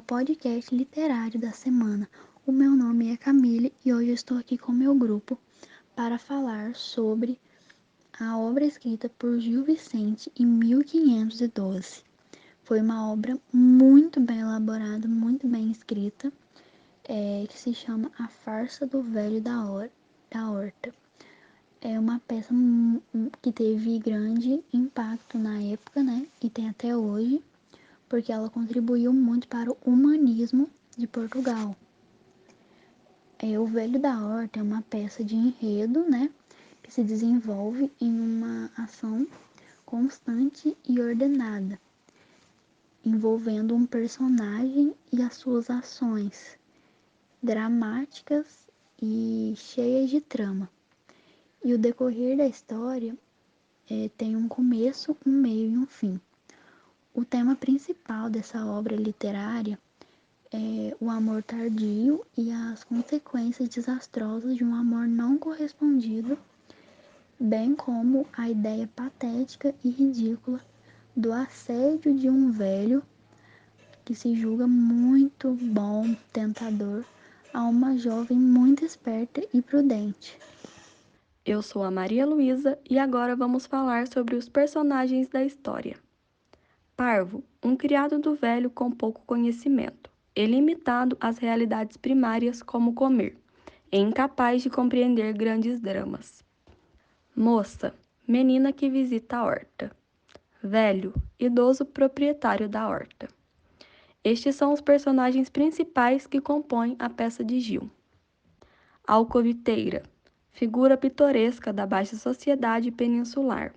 podcast literário da semana. O meu nome é Camille e hoje eu estou aqui com meu grupo para falar sobre a obra escrita por Gil Vicente em 1512. Foi uma obra muito bem elaborada, muito bem escrita, que se chama A Farsa do Velho da Horta. É uma peça que teve grande impacto na época, né? E tem até hoje, porque ela contribuiu muito para o humanismo de Portugal. O Velho da Horta é uma peça de enredo, né? Que se desenvolve em uma ação constante e ordenada, envolvendo um personagem e as suas ações, dramáticas e cheias de trama. E o decorrer da história tem um começo, um meio e um fim. O tema principal dessa obra literária é o amor tardio e as consequências desastrosas de um amor não correspondido, bem como a ideia patética e ridícula do assédio de um velho que se julga muito bom, tentador, a uma jovem muito esperta e prudente. Eu sou a Maria Luísa e agora vamos falar sobre os personagens da história. Parvo, um criado do velho com pouco conhecimento, ilimitado às realidades primárias como comer, e incapaz de compreender grandes dramas. Moça, menina que visita a horta. Velho, idoso proprietário da horta. Estes são os personagens principais que compõem a peça de Gil. Alcoviteira, figura pitoresca da baixa sociedade peninsular,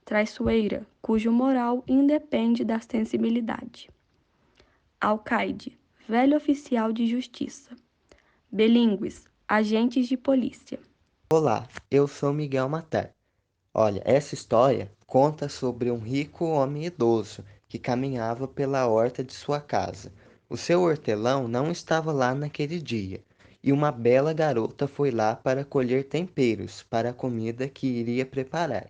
traiçoeira, cujo moral independe da sensibilidade. Alcaide, velho oficial de justiça. Belíngues, agentes de polícia. Olá, eu sou Miguel Matar. Olha, essa história conta sobre um rico homem idoso que caminhava pela horta de sua casa. O seu hortelão não estava lá naquele dia, e uma bela garota foi lá para colher temperos para a comida que iria preparar.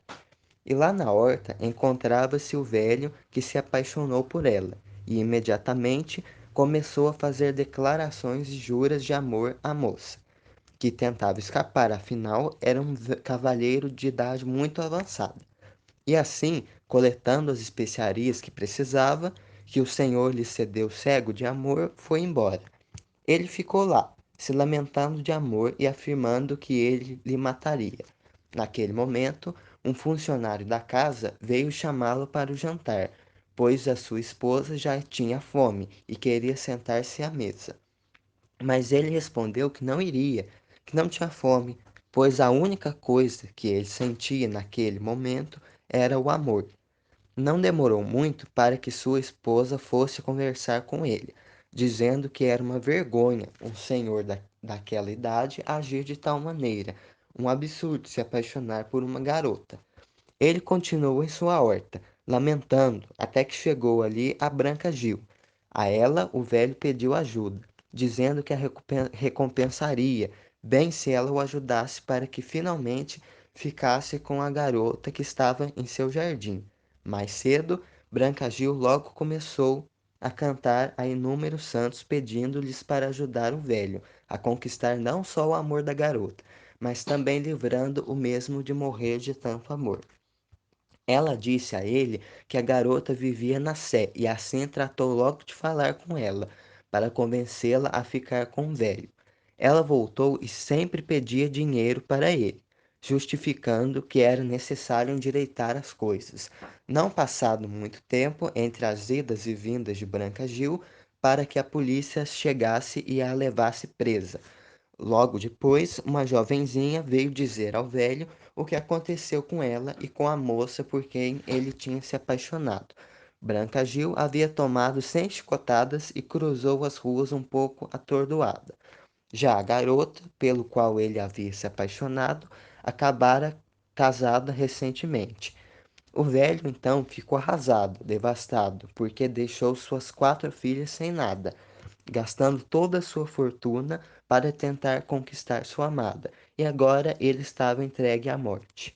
E lá na horta encontrava-se o velho que se apaixonou por ela, e imediatamente começou a fazer declarações e juras de amor à moça que tentava escapar, afinal era um cavalheiro de idade muito avançada. E assim, coletando as especiarias que precisava, que o senhor lhe cedeu cego de amor, foi embora. Ele ficou lá, se lamentando de amor e afirmando que ele lhe mataria. Naquele momento, um funcionário da casa veio chamá-lo para o jantar, pois a sua esposa já tinha fome e queria sentar-se à mesa. Mas ele respondeu que não iria, que não tinha fome, pois a única coisa que ele sentia naquele momento era o amor. Não demorou muito para que sua esposa fosse conversar com ele, dizendo que era uma vergonha um senhor daquela idade agir de tal maneira, um absurdo se apaixonar por uma garota. Ele continuou em sua horta, lamentando, até que chegou ali a Branca Gil. A ela o velho pediu ajuda, dizendo que a recompensaria, bem se ela o ajudasse para que finalmente ficasse com a garota que estava em seu jardim. Mais cedo, Branca Gil logo começou a cantar a inúmeros santos pedindo-lhes para ajudar o velho a conquistar não só o amor da garota, mas também livrando o mesmo de morrer de tanto amor. Ela disse a ele que a garota vivia na Sé e assim tratou logo de falar com ela, para convencê-la a ficar com o velho. Ela voltou e sempre pedia dinheiro para ele, justificando que era necessário endireitar as coisas. Não passado muito tempo entre as idas e vindas de Branca Gil, para que a polícia chegasse e a levasse presa. Logo depois, uma jovenzinha veio dizer ao velho o que aconteceu com ela e com a moça por quem ele tinha se apaixonado. Branca Gil havia tomado 100 chicotadas e cruzou as ruas um pouco atordoada. Já a garota, pelo qual ele havia se apaixonado, acabara casada recentemente. O velho então ficou arrasado, devastado, porque deixou suas 4 filhas sem nada, gastando toda a sua fortuna para tentar conquistar sua amada, e agora ele estava entregue à morte.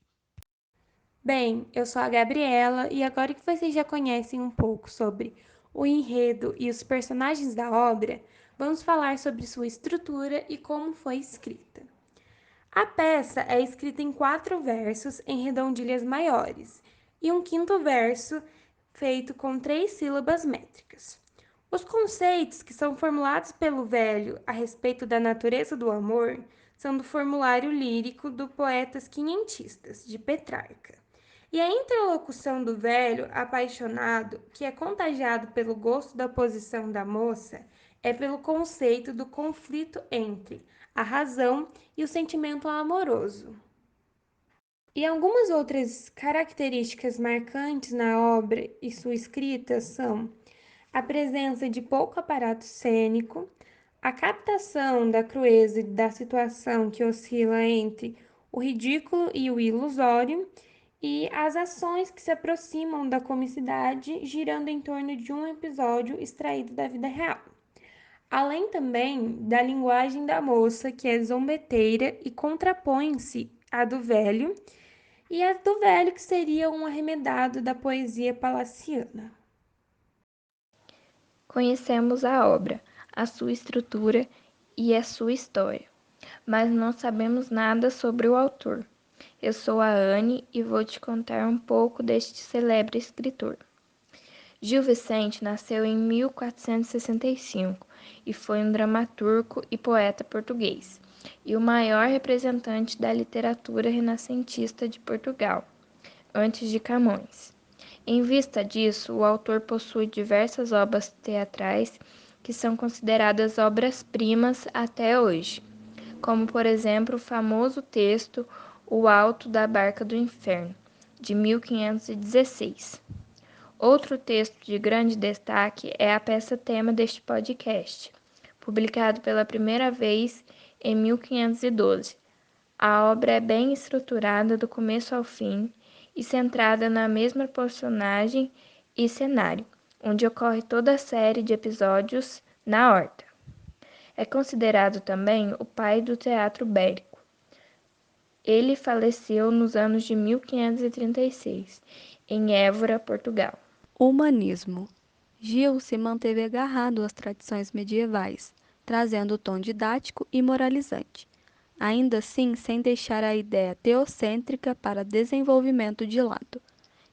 Bem, eu sou a Gabriela e agora que vocês já conhecem um pouco sobre o enredo e os personagens da obra, vamos falar sobre sua estrutura e como foi escrita. A peça é escrita em 4 versos em redondilhas maiores e um quinto verso feito com 3 sílabas métricas. Os conceitos que são formulados pelo velho a respeito da natureza do amor são do formulário lírico do Poetas Quinhentistas, de Petrarca. E a interlocução do velho apaixonado, que é contagiado pelo gosto da posição da moça, é pelo conceito do conflito entre a razão e o sentimento amoroso. E algumas outras características marcantes na obra e sua escrita são a presença de pouco aparato cênico, a captação da crueza da situação que oscila entre o ridículo e o ilusório, e as ações que se aproximam da comicidade, girando em torno de um episódio extraído da vida real. Além também da linguagem da moça, que é zombeteira e contrapõe-se à do velho, e a do velho, que seria um arremedado da poesia palaciana. Conhecemos a obra, a sua estrutura e a sua história, mas não sabemos nada sobre o autor. Eu sou a Anne e vou te contar um pouco deste celebre escritor. Gil Vicente nasceu em 1465 e foi um dramaturgo e poeta português, e o maior representante da literatura renascentista de Portugal, antes de Camões. Em vista disso, o autor possui diversas obras teatrais que são consideradas obras-primas até hoje, como, por exemplo, o famoso texto O Alto da Barca do Inferno, de 1516. Outro texto de grande destaque é a peça-tema deste podcast, publicado pela primeira vez em 1512. A obra é bem estruturada do começo ao fim e centrada na mesma personagem e cenário, onde ocorre toda a série de episódios na horta. É considerado também o pai do teatro bélico. Ele faleceu nos anos de 1536, em Évora, Portugal. Humanismo. Gil se manteve agarrado às tradições medievais, trazendo o tom didático e moralizante, ainda assim sem deixar a ideia teocêntrica para desenvolvimento de lado,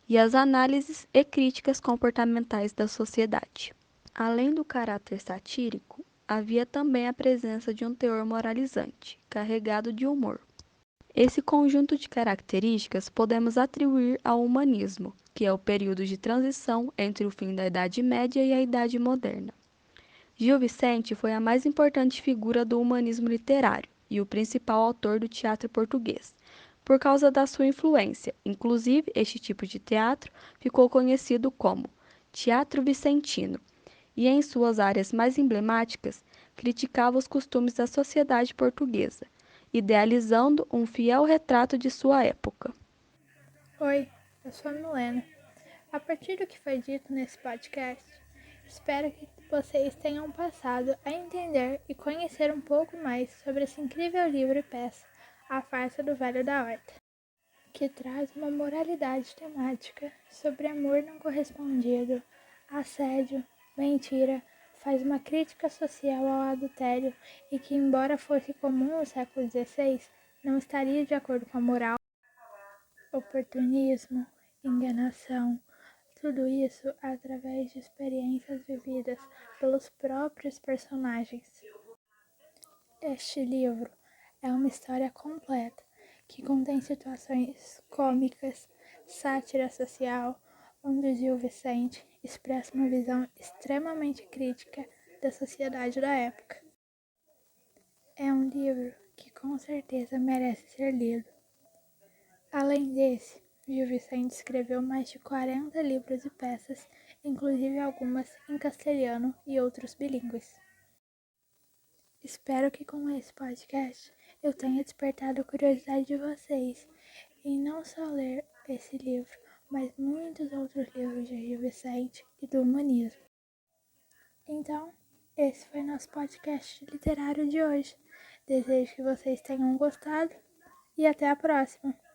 e as análises e críticas comportamentais da sociedade. Além do caráter satírico, havia também a presença de um teor moralizante, carregado de humor. Esse conjunto de características podemos atribuir ao humanismo, que é o período de transição entre o fim da Idade Média e a Idade Moderna. Gil Vicente foi a mais importante figura do humanismo literário e o principal autor do teatro português, por causa da sua influência. Inclusive, este tipo de teatro ficou conhecido como teatro vicentino, e em suas áreas mais emblemáticas, criticava os costumes da sociedade portuguesa, idealizando um fiel retrato de sua época. Oi, eu sou a Milena. A partir do que foi dito nesse podcast, espero que vocês tenham passado a entender e conhecer um pouco mais sobre esse incrível livro e peça, A Farsa do Velho da Horta, que traz uma moralidade temática sobre amor não correspondido, assédio, mentira, faz uma crítica social ao adultério e que, embora fosse comum no século XVI, não estaria de acordo com a moral, oportunismo, enganação, tudo isso através de experiências vividas pelos próprios personagens. Este livro é uma história completa que contém situações cômicas, sátira social, onde Gil Vicente expressa uma visão extremamente crítica da sociedade da época. É um livro que com certeza merece ser lido. Além desse, Gil Vicente escreveu mais de 40 livros e peças, inclusive algumas em castelhano e outros bilíngues. Espero que com esse podcast eu tenha despertado a curiosidade de vocês em não só ler esse livro, mas muitos outros livros de Gil Vicente e do humanismo. Então, esse foi nosso podcast literário de hoje. Desejo que vocês tenham gostado e até a próxima!